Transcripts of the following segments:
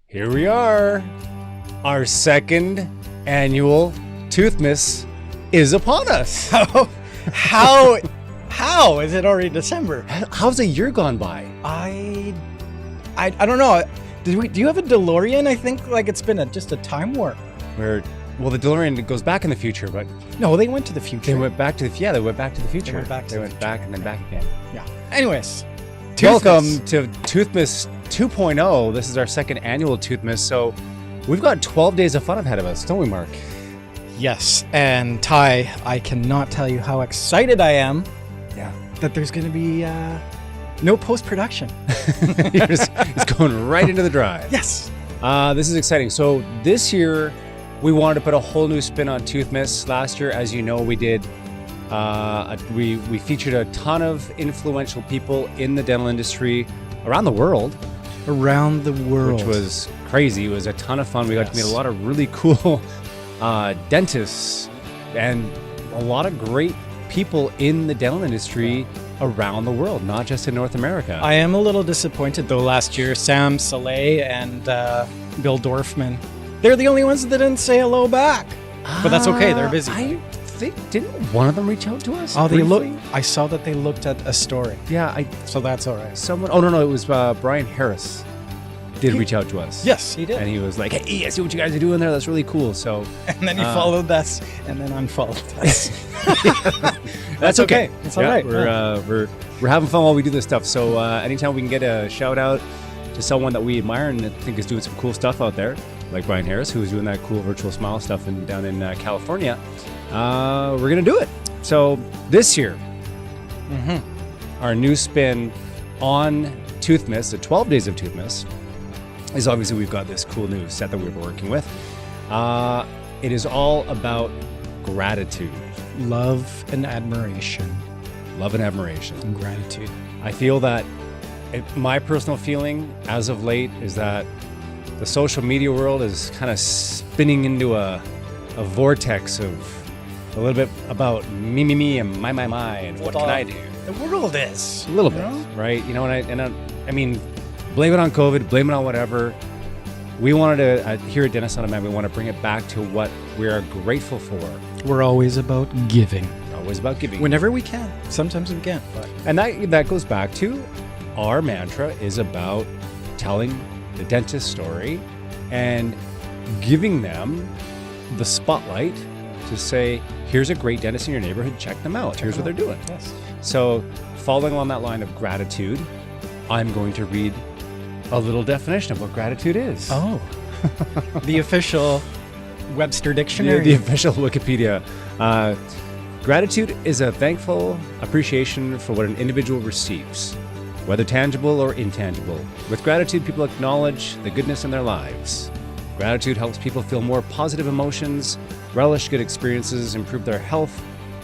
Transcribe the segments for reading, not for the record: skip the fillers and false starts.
Here we are. Our second annual Toothmas is upon us. How is it already December? How's a year gone by? I don't know. Do you have a DeLorean? I think like it's been just a time warp. Well, the DeLorean goes back in the future, but No, they went to the future. they went back to the future. They went back to They the went future. back and then back again. Yeah. Anyways, Welcome Toothmas. to Toothmas 2.0. This is our second annual Toothmas, so we've got 12 days of fun ahead of us, don't we, Mark? Yes, and Ty, I cannot tell you how excited I am Yeah. that there's going to be no post-production. It's going right into the drive. Yes. This is exciting. So this year, we wanted to put a whole new spin on Toothmas. Last year, as you know, we did. We featured a ton of influential people in the dental industry around the world, Around the world. which was crazy. It was a ton of fun. We got to meet Yes. a lot of really cool dentists and a lot of great people in the dental industry around the world, not just in North America. I am a little disappointed though. Last year, Sam Saleh and Bill Dorfman, they're the only ones that didn't say hello back. But that's okay. They're busy. I think didn't one of them reach out to us? Oh, they look. briefly? I saw that they looked at a story, Yeah, so that's all right. someone. Oh no, it was Brian Harris. Did reach out to us. Yes, he did. And he was like, "Hey, I see what you guys are doing there. That's really cool." So And then he followed us, and then unfollowed us. that's okay. It's all right. We're having fun while we do this stuff. So anytime we can get a shout out to someone that we admire and think is doing some cool stuff out there, like Brian Harris, who is doing that cool virtual smile stuff down in California, we're gonna do it. So this year, our new spin on Toothmas, the 12 Days of Toothmas, is obviously we've got this cool new set that we were working with. It is all about gratitude, Love and admiration love and admiration. and gratitude. I feel that my personal feeling as of late is that the social media world is kind of spinning into a vortex of a little bit about me, and my, and what can I do? The world is. A little bit, You know? right? You know, I mean, blame it on COVID, blame it on whatever. We wanted to, here at Dentist on Demand, we want to bring it back to what we are grateful for. We're always about giving. Always about giving. Whenever we can. Sometimes we can't. But And that goes back to our mantra is about telling the dentist story and giving them the spotlight to say, here's a great dentist in your neighborhood, check them out. Here's what they're doing. yes. So following along that line of gratitude, I'm going to read a little definition of what gratitude is. Oh. The official Webster The Dictionary. official Wikipedia. Gratitude is a thankful appreciation for what an individual receives, whether tangible or intangible. With gratitude, people acknowledge the goodness in their lives. Gratitude helps people feel more positive emotions, relish good experiences, improve their health,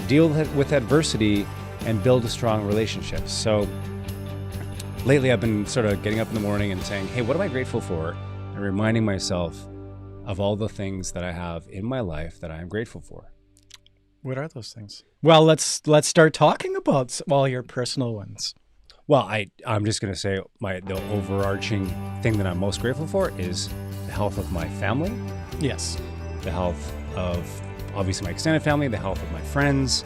deal with adversity, and build strong relationships. So lately I've been sort of getting up in the morning and saying, hey, what am I grateful for? And reminding myself of all the things that I have in my life that I am grateful for. What are those things? Well, let's start talking about all your personal ones. Well, I'm just going to say the overarching thing that I'm most grateful for is the health of my family, Yes. the health of obviously my extended family, the health of my friends,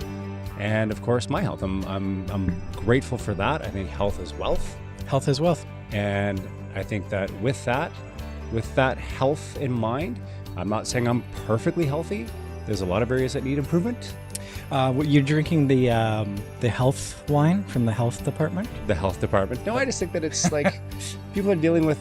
and of course my health. I'm grateful for that. I think health is wealth, Health is wealth. and I think that with that health in mind, I'm not saying I'm perfectly healthy. There's a lot of areas that need improvement. You're drinking the health wine from the health department? The health department. No, I just think that it's like people are dealing with,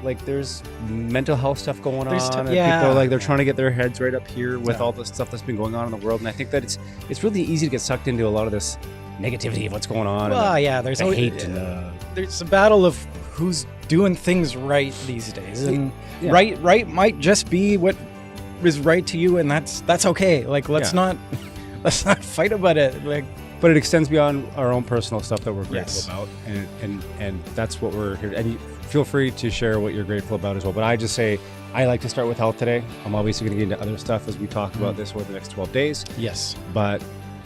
like there's mental health stuff going There's on. And yeah. people are like, they're trying to get their heads right up here with Yeah. all the stuff that's been going on in the world. And I think that it's really easy to get sucked into a lot of this negativity of what's going on. Well, and yeah, there's the always, hate and there's a battle of who's doing things right these days, and Yeah. right might just be what is right to you, and that's okay. Like let's Yeah. not fight about it. Like but it extends beyond our own personal stuff that we're grateful Yes. about. And that's what we're here. And you feel free to share what you're grateful about as well. But I just say, I like to start with health today. I'm obviously going to get into other stuff as we talk about this over the next 12 days. yes, But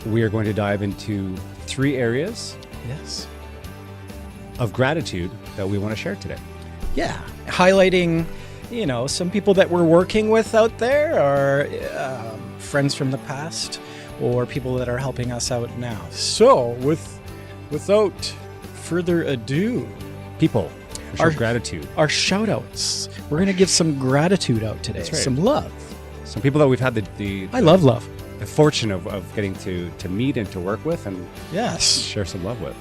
we are going to dive into 3 areas. yes. of gratitude that we want to share today. Yeah, highlighting, some people that we're working with out there, or friends from the past, or people that are helping us out now. So, without further ado, People, show gratitude. Our shout-outs. We're going to give some gratitude out today. That's right. Some love. Some people that we've had I love love. the fortune of getting to meet and to work with and Yes. share some love with.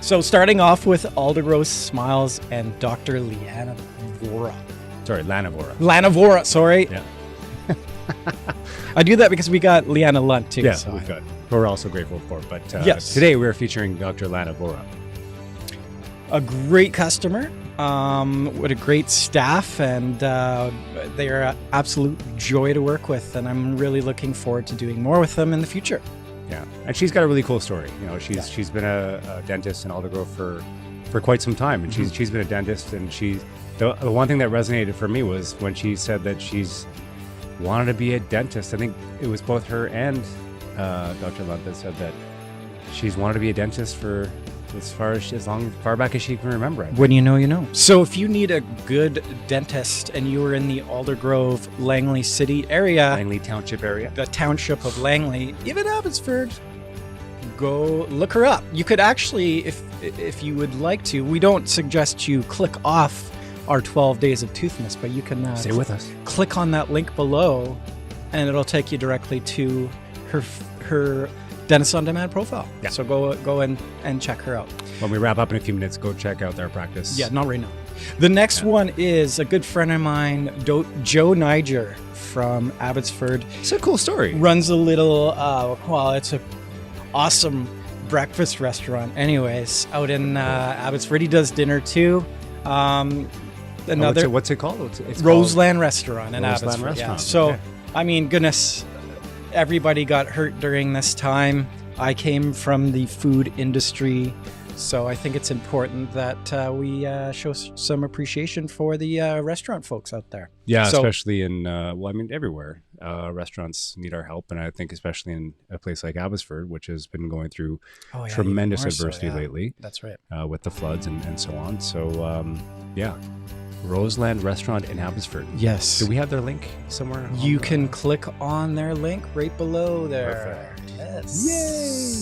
So starting off with Aldergrove Smiles and Dr. Lana Vora. Sorry, Lanavora. Lana Vora, sorry. Yeah. I do that because we got Leanna Lunt too. Yeah, so we've got. We're also grateful for. But Yes. today we're featuring Dr. Lanavora. a great customer with a great staff, and they are an absolute joy to work with, and I'm really looking forward to doing more with them in the future. Yeah, and she's got a really cool story. She's been a dentist in Aldergrove for quite some time, and she's been a dentist, and the one thing that resonated for me was when she said that she's wanted to be a dentist. I think it was both her and Dr. Lunt that said that she's wanted to be a dentist for as far back as she can remember it. When you know, you know. So if you need a good dentist and you are in the Aldergrove, Langley City area, Langley Township area, the township of Langley, even Abbotsford, go look her up. You could actually, if you would like to, we don't suggest you click off our 12 Days of Toothmas, but you can stay with us. Click on that link below, and it'll take you directly to her Dentist on Demand profile. Yeah. So go and check her out. When we wrap up in a few minutes, go check out their practice. Yeah, not right now. The next one is a good friend of mine, Joe Niger from Abbotsford. It's a cool story. Runs a little, it's a awesome breakfast restaurant. Anyways, out in Abbotsford, he does dinner too. What's it called? It's Roseland Restaurant in Roseland Abbotsford. Restaurant. Yeah. So, Okay. I mean, goodness, everybody got hurt during this time. I came from the food industry, so I think it's important that we show some appreciation for the restaurant folks out there. Yeah, So- especially in, everywhere. Restaurants need our help, and I think especially in a place like Abbotsford, which has been going through Oh, yeah, tremendous even more so, adversity yeah. lately That's right. with the floods and so on. So, Roseland Restaurant in Abbotsford. Yes. Do we have their link somewhere? on You the- can click on their link right below there. Yes.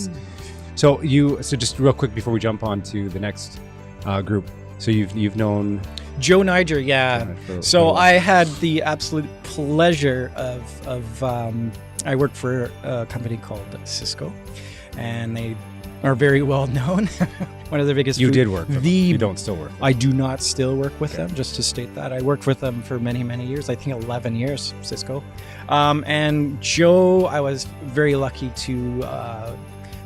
Yay! So just real quick before we jump on to the next group. So you've known Joe Niger, yeah. for So a while. I had the absolute pleasure of I worked for a company called Cisco, and they are very well known. One of the biggest. You did work with them. The You don't still work. I do not still work with them, just to state that. I worked with them for many, many years. I think 11 years, Cisco. And Joe, I was very lucky to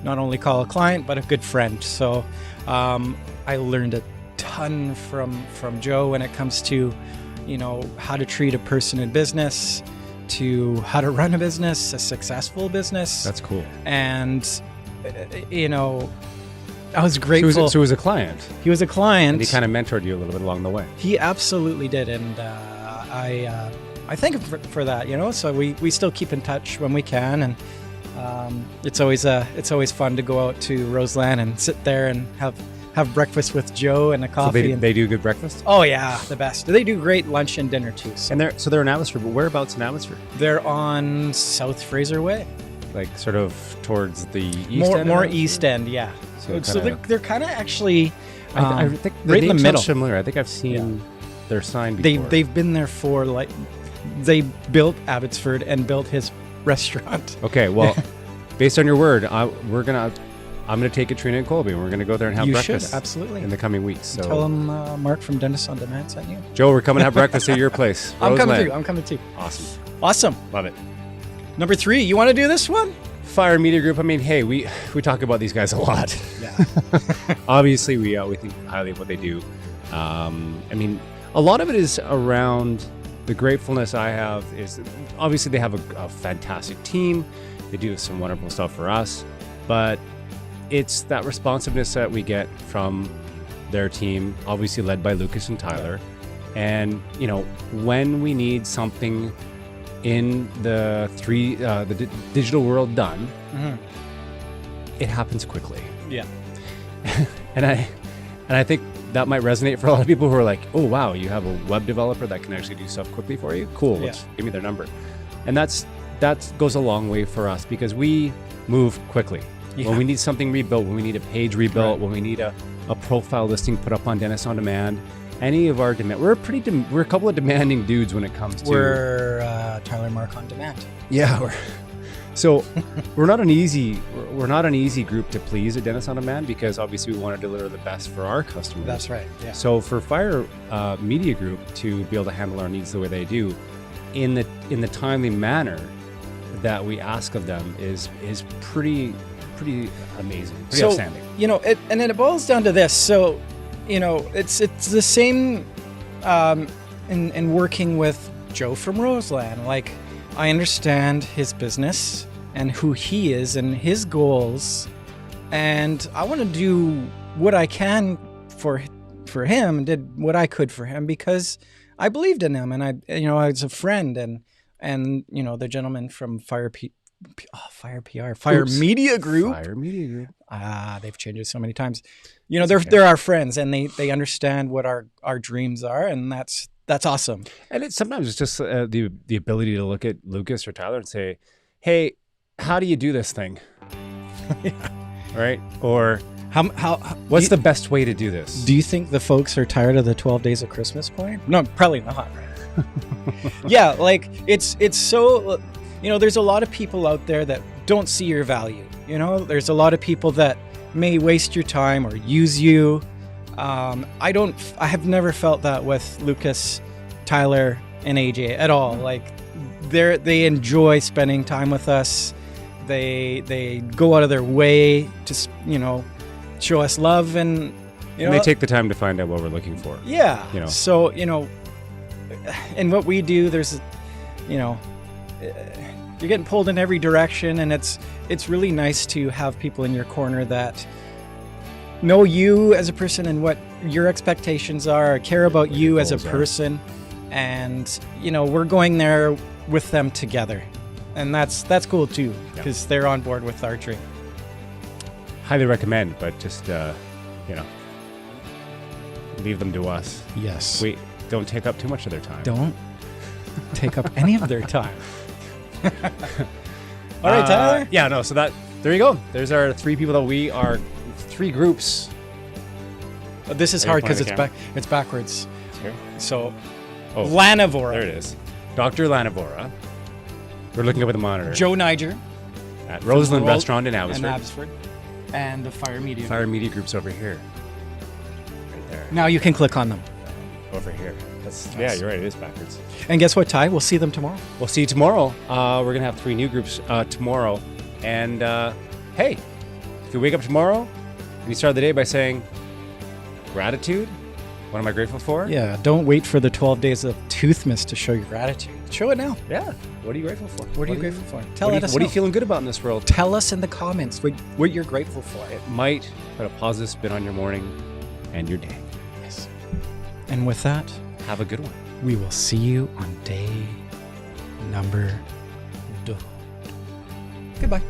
not only call a client, but a good friend. So I learned a ton from Joe when it comes to, how to treat a person in business, to how to run a business, a successful business. That's cool. And, I was grateful. So he was a client, He was a client. and he kind of mentored you a little bit along the way. He absolutely did, and I thank him for that. So we still keep in touch when we can, and it's always fun to go out to Roseland and sit there and have breakfast with Joe and a So coffee. they do good breakfast, Oh yeah, the best. They do great lunch and dinner too. So and they're in Abbotsford. But whereabouts in Abbotsford? they're on South Fraser Way, Like sort of towards the east end. more of Abbotsford? east end. Yeah. So So kinda- they're kind of actually. I think the right in the name sounds middle. familiar. I think I've seen their sign before. They've been there for they built Abbotsford and built his restaurant. Okay, well, based on your word, I'm gonna take Katrina and Colby, and we're gonna go there and have You breakfast should absolutely in the coming weeks. So, tell them Mark from Dentist on Demand sent you. Joe, we're coming to have breakfast at your place. I'm coming Roseland. too. I'm coming too. Awesome, Awesome. love it. Number 3, you want to do this one? Fire Media Group. I mean, hey, we talk about these guys a lot. Yeah. Obviously, we think highly of what they do. I mean, a lot of it is around the gratefulness I have. Is obviously they have a fantastic team. They do some wonderful stuff for us, but it's that responsiveness that we get from their team, obviously led by Lucas and Tyler. And when we need something in the digital world done, Mhm. it happens quickly. Yeah. And And I think that might resonate for a lot of people who are like, oh, wow, you have a web developer that can actually do stuff quickly for you. Cool. Give me their number. And that goes a long way for us because we move quickly. Yeah. When we need something rebuilt, when we need a page rebuilt, when we need a profile listing put up on Dentist on Demand, any of our demand, we're a couple of demanding dudes when it comes to. We're Tyler Marc on Demand. Yeah. So we're not an easy group to please at Dentist on Demand because obviously we want to deliver the best for our customers. That's right. Yeah. So for Fire Media Group to be able to handle our needs the way they do, in the timely manner that we ask of them is pretty amazing, pretty outstanding. And then it boils down to this. So, it's the same in working with Joe from Roseland. Like, I understand his business and who he is and his goals, and I want to do what I can for him, and did what I could for him because I believed in him, and I was a friend, and the gentleman from Fire Media Group. They've changed it so many times. They're our friends, and they understand what our dreams are, and that's awesome. And sometimes it's just the ability to look at Lucas or Tyler and say, "Hey, how do you do this thing?" Yeah. Right? Or how what's the best way to do this? Do you think the folks are tired of the 12 days of Christmas coin? No, probably not. Yeah, like it's so. There's a lot of people out there that don't see your value. There's a lot of people that may waste your time or use you. I have never felt that with Lucas, Tyler, and AJ at all. Like they enjoy spending time with us. They go out of their way to show us love, and they take the time to find out what we're looking for. Yeah. So and what we do, there's you're getting pulled in every direction, and it's really nice to have people in your corner that know you as a person and what your expectations are, care about you as a person, and we're going there with them together, and that's cool too because they're on board with our dream. Highly recommend, but just leave them to us. Yes. We don't take up too much of their time. Don't take up any of their time. All right, Tyler. So there you go. There's our three people that we are. Three groups. This is hard because it's backwards. Here. So, Lanavora. There it is. Dr. Lanavora. We're looking up at the monitor. Joe Niger. At Roseland Restaurant in Abbotsford. And the Fire Media. Fire Media Group's over here. Right there. Now you can click on them. Over here. Yeah, you're right. It is backwards. And guess what, Ty? We'll see them tomorrow. We'll see you tomorrow. We're going to have 3 new groups tomorrow. And hey, if you wake up tomorrow and you start the day by saying, gratitude, what am I grateful for? Yeah, don't wait for the 12 days of Toothmas to show your gratitude. Show it now. Yeah. What are you grateful for? What are you grateful for? What are you feeling good about in this world? Tell us in the comments what you're grateful for. It might put a positive spin on your morning and your day. Yes. And with that, have a good one. We will see you on day number 2. Goodbye.